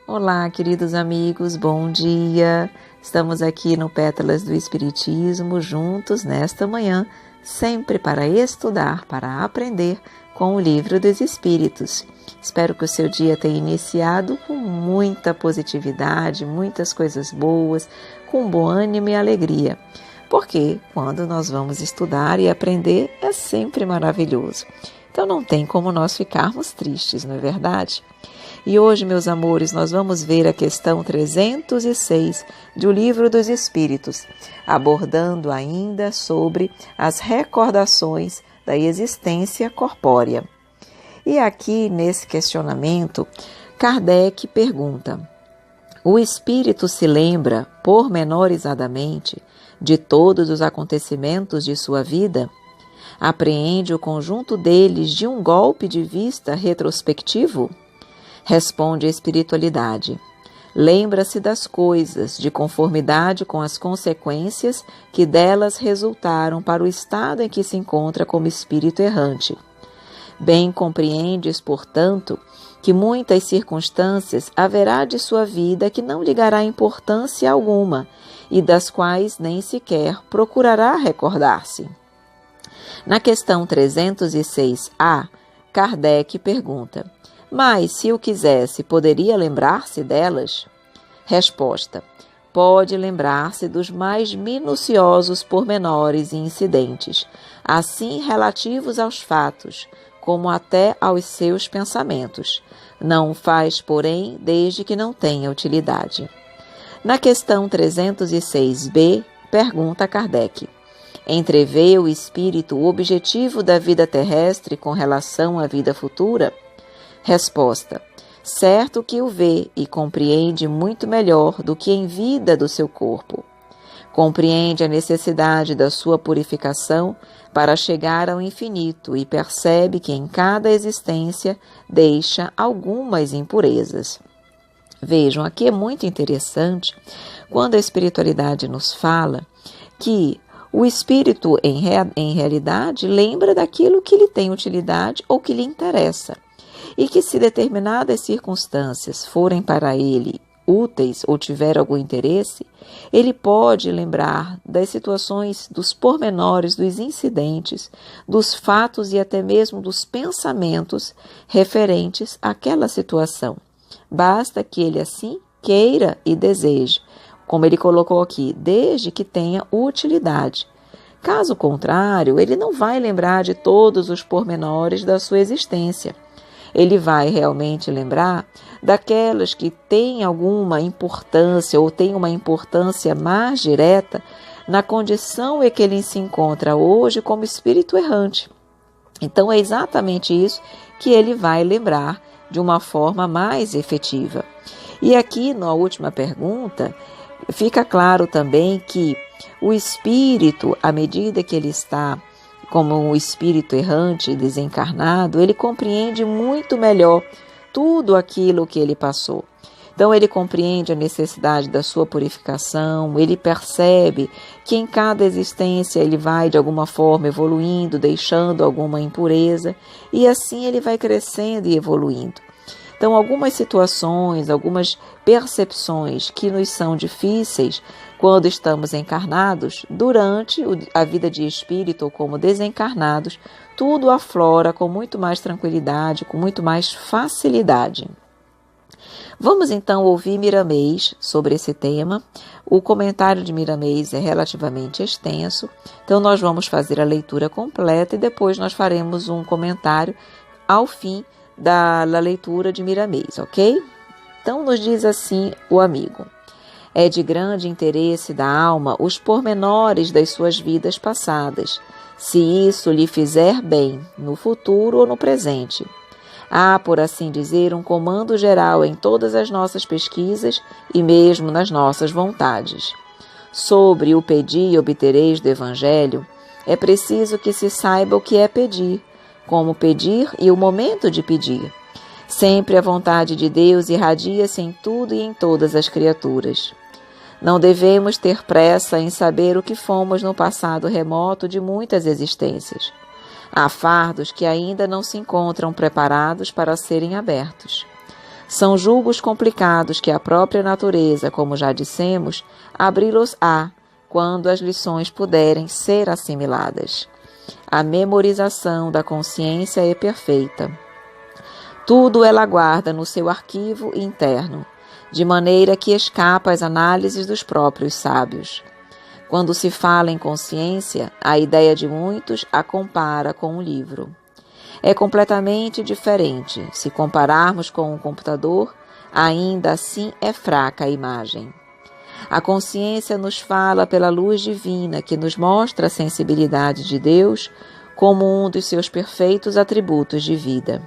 Olá, queridos amigos, bom dia! Estamos aqui no Pétalas do Espiritismo, juntos nesta manhã, sempre para estudar, para aprender com o Livro dos Espíritos. Espero que o seu dia tenha iniciado com muita positividade, muitas coisas boas, com bom ânimo e alegria. Porque quando nós vamos estudar e aprender é sempre maravilhoso. Então não tem como nós ficarmos tristes, não é verdade? E hoje, meus amores, nós vamos ver a questão 306 do Livro dos Espíritos, abordando ainda sobre as recordações da existência corpórea. E aqui, nesse questionamento, Kardec pergunta: o espírito se lembra, pormenorizadamente, de todos os acontecimentos de sua vida? Apreende o conjunto deles de um golpe de vista retrospectivo? Responde a espiritualidade: lembra-se das coisas de conformidade com as consequências que delas resultaram para o estado em que se encontra como espírito errante. Bem compreendes, portanto, que muitas circunstâncias haverá de sua vida que não ligará importância alguma e das quais nem sequer procurará recordar-se. Na questão 306A, Kardec pergunta: mas, se o quisesse, poderia lembrar-se delas? Resposta: pode lembrar-se dos mais minuciosos pormenores e incidentes, assim relativos aos fatos, como até aos seus pensamentos. Não o faz, porém, desde que não tenha utilidade. Na questão 306b, pergunta Kardec: entrevê o espírito o objetivo da vida terrestre com relação à vida futura? Resposta: certo que o vê e compreende muito melhor do que em vida do seu corpo. Compreende a necessidade da sua purificação para chegar ao infinito e percebe que em cada existência deixa algumas impurezas. Vejam, aqui é muito interessante quando a espiritualidade nos fala que o espírito, em realidade, lembra daquilo que lhe tem utilidade ou que lhe interessa. E que se determinadas circunstâncias forem para ele úteis ou tiver algum interesse, ele pode lembrar das situações, dos pormenores, dos incidentes, dos fatos e até mesmo dos pensamentos referentes àquela situação. Basta que ele assim queira e deseje, como ele colocou aqui, desde que tenha utilidade. Caso contrário, ele não vai lembrar de todos os pormenores da sua existência. Ele vai realmente lembrar daquelas que têm alguma importância ou têm uma importância mais direta na condição em que ele se encontra hoje como espírito errante. Então é exatamente isso que ele vai lembrar de uma forma mais efetiva. E aqui, na última pergunta, fica claro também que o espírito, à medida que ele está como um espírito errante, desencarnado, ele compreende muito melhor tudo aquilo que ele passou. Então ele compreende a necessidade da sua purificação, ele percebe que em cada existência ele vai de alguma forma evoluindo, deixando alguma impureza, e assim ele vai crescendo e evoluindo. Então algumas situações, algumas percepções que nos são difíceis quando estamos encarnados, durante a vida de espírito ou como desencarnados, tudo aflora com muito mais tranquilidade, com muito mais facilidade. Vamos então ouvir Miramês sobre esse tema. O comentário de Miramês é relativamente extenso, então nós vamos fazer a leitura completa e depois nós faremos um comentário ao fim da leitura de Miramês, ok? Então nos diz assim o amigo: é de grande interesse da alma os pormenores das suas vidas passadas, se isso lhe fizer bem, no futuro ou no presente. Há, por assim dizer, um comando geral em todas as nossas pesquisas e mesmo nas nossas vontades. Sobre o pedir e obtereis do Evangelho, é preciso que se saiba o que é pedir, como pedir e o momento de pedir. Sempre a vontade de Deus irradia-se em tudo e em todas as criaturas. Não devemos ter pressa em saber o que fomos no passado remoto de muitas existências. Há fardos que ainda não se encontram preparados para serem abertos. São julgos complicados que a própria natureza, como já dissemos, abri-los-á quando as lições puderem ser assimiladas. A memorização da consciência é perfeita. Tudo ela guarda no seu arquivo interno, de maneira que escapa às análises dos próprios sábios. Quando se fala em consciência, a ideia de muitos a compara com um livro. É completamente diferente. Se compararmos com um computador, ainda assim é fraca a imagem. A consciência nos fala pela luz divina que nos mostra a sensibilidade de Deus como um dos seus perfeitos atributos de vida.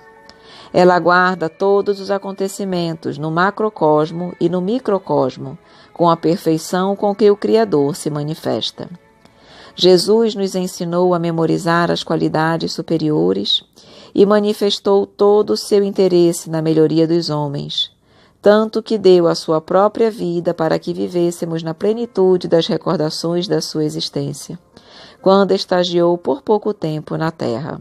Ela guarda todos os acontecimentos no macrocosmo e no microcosmo, com a perfeição com que o Criador se manifesta. Jesus nos ensinou a memorizar as qualidades superiores e manifestou todo o seu interesse na melhoria dos homens, tanto que deu a sua própria vida para que vivêssemos na plenitude das recordações da sua existência, quando estagiou por pouco tempo na terra.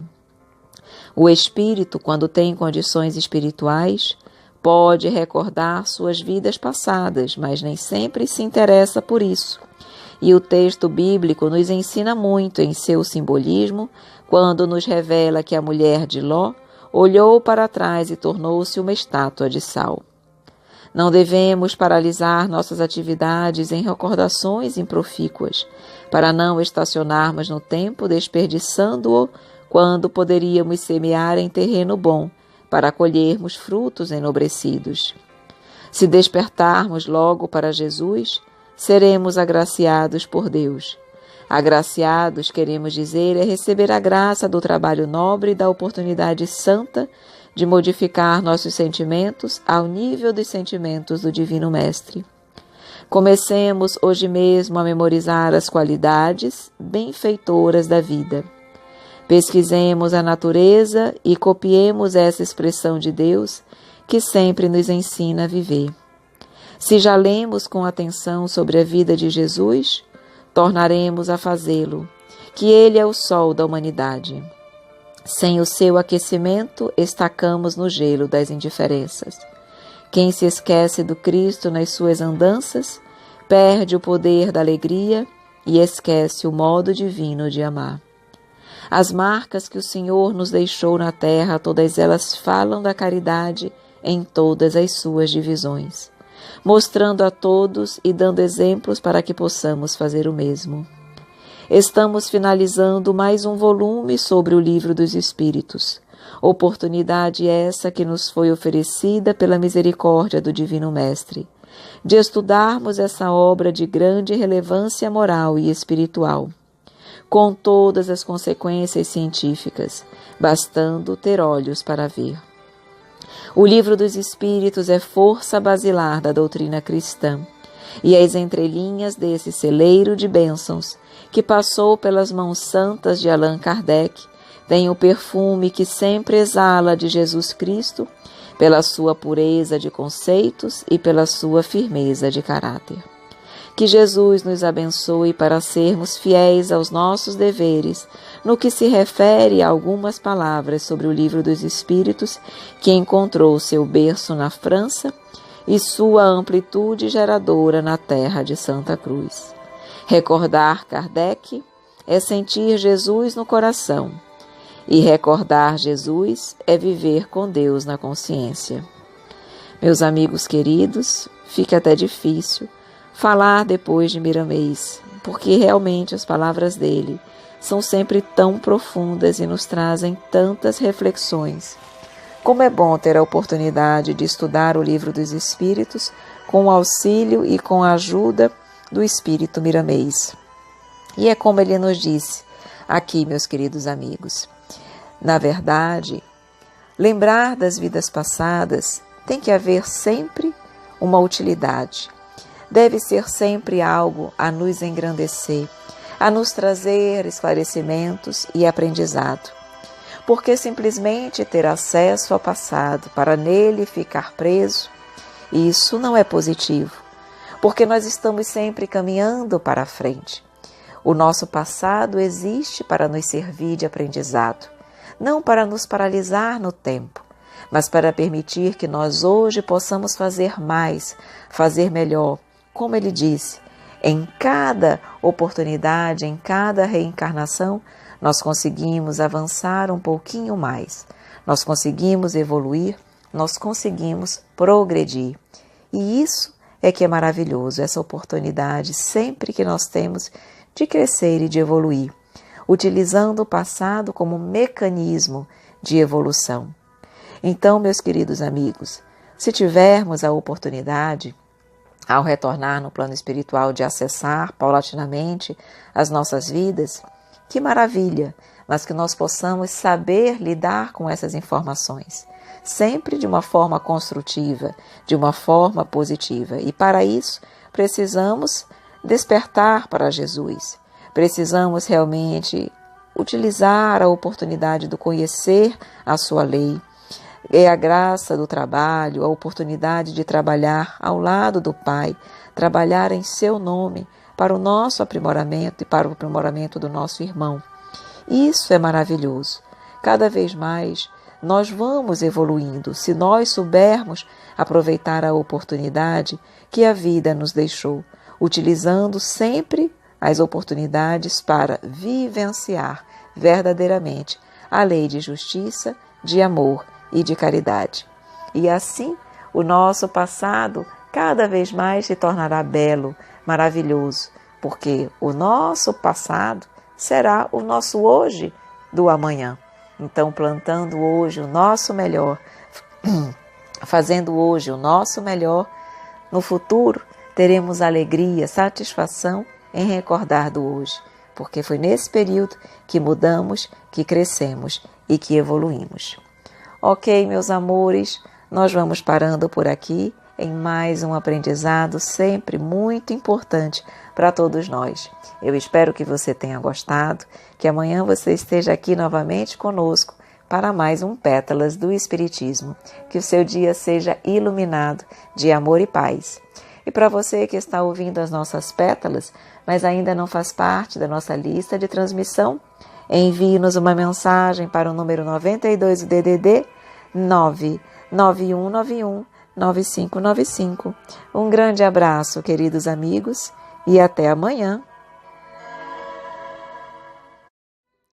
O espírito, quando tem condições espirituais, pode recordar suas vidas passadas, mas nem sempre se interessa por isso. E o texto bíblico nos ensina muito em seu simbolismo, quando nos revela que a mulher de Ló olhou para trás e tornou-se uma estátua de sal. Não devemos paralisar nossas atividades em recordações improfícuas, para não estacionarmos no tempo desperdiçando-o quando poderíamos semear em terreno bom, para colhermos frutos enobrecidos. Se despertarmos logo para Jesus, seremos agraciados por Deus. Agraciados, queremos dizer, é receber a graça do trabalho nobre e da oportunidade santa de modificar nossos sentimentos ao nível dos sentimentos do Divino Mestre. Comecemos hoje mesmo a memorizar as qualidades benfeitoras da vida. Pesquisemos a natureza e copiemos essa expressão de Deus que sempre nos ensina a viver. Se já lemos com atenção sobre a vida de Jesus, tornaremos a fazê-lo, que Ele é o sol da humanidade. Sem o seu aquecimento, estacamos no gelo das indiferenças. Quem se esquece do Cristo nas suas andanças, perde o poder da alegria e esquece o modo divino de amar. As marcas que o Senhor nos deixou na terra, todas elas falam da caridade em todas as suas divisões, mostrando a todos e dando exemplos para que possamos fazer o mesmo. Estamos finalizando mais um volume sobre o Livro dos Espíritos, oportunidade essa que nos foi oferecida pela misericórdia do Divino Mestre, de estudarmos essa obra de grande relevância moral e espiritual, com todas as consequências científicas, bastando ter olhos para ver. O Livro dos Espíritos é força basilar da doutrina cristã, e as entrelinhas desse celeiro de bênçãos, que passou pelas mãos santas de Allan Kardec, têm o perfume que sempre exala de Jesus Cristo, pela sua pureza de conceitos e pela sua firmeza de caráter. Que Jesus nos abençoe para sermos fiéis aos nossos deveres no que se refere a algumas palavras sobre o Livro dos Espíritos, que encontrou seu berço na França e sua amplitude geradora na terra de Santa Cruz. Recordar Kardec é sentir Jesus no coração, e recordar Jesus é viver com Deus na consciência. Meus amigos queridos, fica até difícil falar depois de Miramês, porque realmente as palavras dele são sempre tão profundas e nos trazem tantas reflexões. Como é bom ter a oportunidade de estudar o Livro dos Espíritos com o auxílio e com a ajuda do Espírito Miramês. E é como ele nos disse aqui, meus queridos amigos. Na verdade, lembrar das vidas passadas tem que haver sempre uma utilidade. Deve ser sempre algo a nos engrandecer, a nos trazer esclarecimentos e aprendizado. Porque simplesmente ter acesso ao passado para nele ficar preso, isso não é positivo, porque nós estamos sempre caminhando para a frente. O nosso passado existe para nos servir de aprendizado, não para nos paralisar no tempo, mas para permitir que nós hoje possamos fazer mais, fazer melhor. Como ele disse, em cada oportunidade, em cada reencarnação, nós conseguimos avançar um pouquinho mais, nós conseguimos evoluir, nós conseguimos progredir. E isso é que é maravilhoso, essa oportunidade sempre que nós temos de crescer e de evoluir, utilizando o passado como mecanismo de evolução. Então, meus queridos amigos, se tivermos a oportunidade, ao retornar no plano espiritual, de acessar paulatinamente as nossas vidas, que maravilha, mas que nós possamos saber lidar com essas informações, sempre de uma forma construtiva, de uma forma positiva. E para isso, precisamos despertar para Jesus. Precisamos realmente utilizar a oportunidade do conhecer a sua lei. É a graça do trabalho, a oportunidade de trabalhar ao lado do Pai, trabalhar em seu nome, para o nosso aprimoramento e para o aprimoramento do nosso irmão. Isso é maravilhoso. Cada vez mais nós vamos evoluindo, se nós soubermos aproveitar a oportunidade que a vida nos deixou, utilizando sempre as oportunidades para vivenciar verdadeiramente a lei de justiça, de amor e de caridade. E assim, o nosso passado cada vez mais se tornará belo, maravilhoso, porque o nosso passado será o nosso hoje do amanhã. Então, plantando hoje o nosso melhor, fazendo hoje o nosso melhor, no futuro teremos alegria, satisfação em recordar do hoje, porque foi nesse período que mudamos, que crescemos e que evoluímos. Ok, meus amores, nós vamos parando por aqui em mais um aprendizado sempre muito importante para todos nós. Eu espero que você tenha gostado, que amanhã você esteja aqui novamente conosco para mais um Pétalas do Espiritismo. Que o seu dia seja iluminado de amor e paz. E para você que está ouvindo as nossas pétalas, mas ainda não faz parte da nossa lista de transmissão, envie-nos uma mensagem para o número 92 do DDD 991919595. Um grande abraço, queridos amigos, e até amanhã.